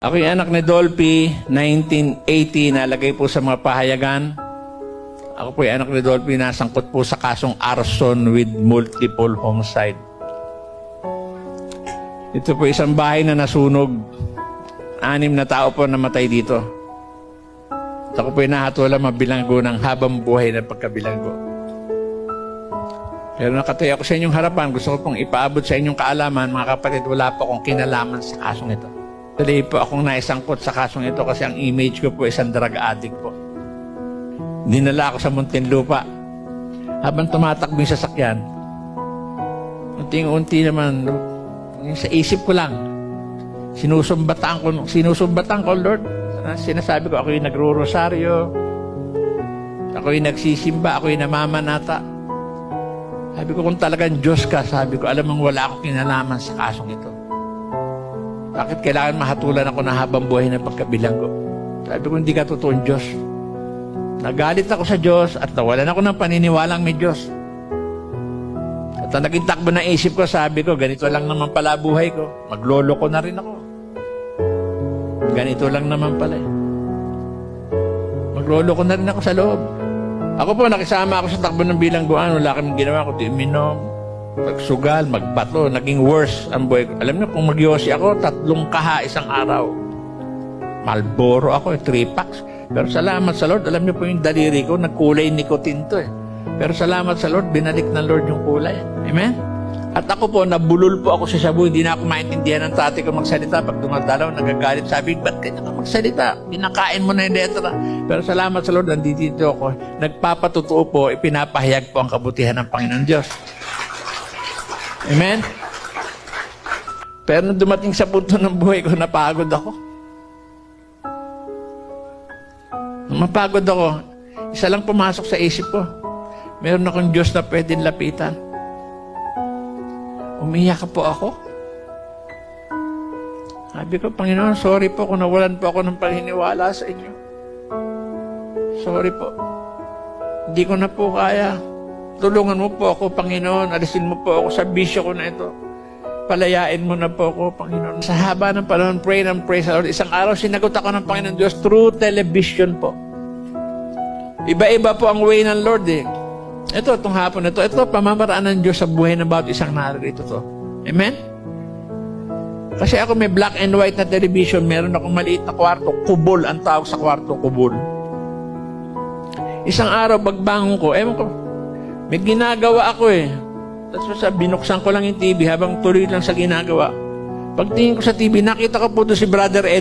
Ako yung anak ni Dolphy, 1980, nalagay po sa mga pahayagan. Ako po yung anak ni Dolphy, nasangkot po sa kasong arson with multiple homicide. Ito po isang bahay na nasunog. 6 na tao po namatay dito. At ako po yung nahatulang mabilanggo ng habang buhay na pagkabilanggo. Pero nakatayo ako sa inyong harapan, gusto ko pong ipaabot sa inyong kaalaman, mga kapatid, wala po akong kinalaman sa kasong ito. Tuloy po akong naisangkot sa kasong ito kasi ang image ko po isang drug addict po. Dinala ako sa Muntinlupa. Habang tumatakbo yung sasakyan, unti-unti naman, sa isip ko lang, sinusumbatan ko, Lord. Sinasabi ko, ako yung nagro-rosaryo, ako yung nagsisimba, ako yung namamanata. Sabi ko, kung talagang Diyos ka, sabi ko, alam mong wala akong kinalaman sa kasong ito. Bakit kailangan mahatulan ako na habang buhay ng pagkabilanggo? Sabi ko, hindi ka totoong Diyos. Nagalit ako sa Diyos at nawalan ako ng paniniwalang may Diyos. At ang naging takbo ng isip ko, sabi ko, ganito lang naman pala buhay ko. Maglolo ko na rin ako. Ganito lang naman pala eh. Maglolo ko na rin ako sa loob. Ako po, nakisama ako sa takbo ng bilangguan. Wala kaming ginawa, kundi uminom, magsugal, magbato. Naging worse ang buhay ko. Alam niyo, kung magyosi ako, 3 kaha isang araw. Malboro ako, 3 packs. Pero salamat sa Lord, alam niyo po yung daliri ko, nagkulay nicotine to eh. Pero salamat sa Lord, binalik ng Lord yung kulay. Amen? At ako po, nabulol po ako sa shabu. Hindi na ako maintindihan ng tatay ko magsalita. Pag dumadalaw, nagagalit. Sabi, ba't ganyan ka magsalita? Pinakain mo na yung letra. Pero salamat sa Lord, nandito ako. Nagpapatutuo po, ipinapahayag po ang kabutihan ng Panginoon Diyos. Amen? Pero nung dumating sa punto ng buhay ko, napagod ako. Nung mapagod ako, isa lang pumasok sa isip ko. Meron akong Diyos na pwedeng lapitan. Umiyak po ako. Sabi ko, Panginoon, sorry po kung nawalan po ako ng paniniwala sa inyo. Sorry po. Hindi ko na po kaya. Tulungan mo po ako, Panginoon. Alisin mo po ako sa bisyo ko na ito. Palayain mo na po ako, Panginoon. Sa haba ng panahon, pray and pray sa Lord. Isang araw, sinagot ako ng Panginoon Diyos through television po. Iba-iba po ang way ng Lord eh. Ito, itong hapon na ito. Ito, pamamaraan ng Diyos sa buhay ng bawat isang narito to. Amen? Kasi ako may black and white na television. Meron akong maliit na kwarto. Kubol ang tawag sa kwarto, kubol. Isang araw, pagbangon ko, ewan ko, may ginagawa ako eh. Tapos binuksan ko lang yung TV habang tuloy lang sa ginagawa. Pagtingin ko sa TV, nakita ko po doon si Brother Ed.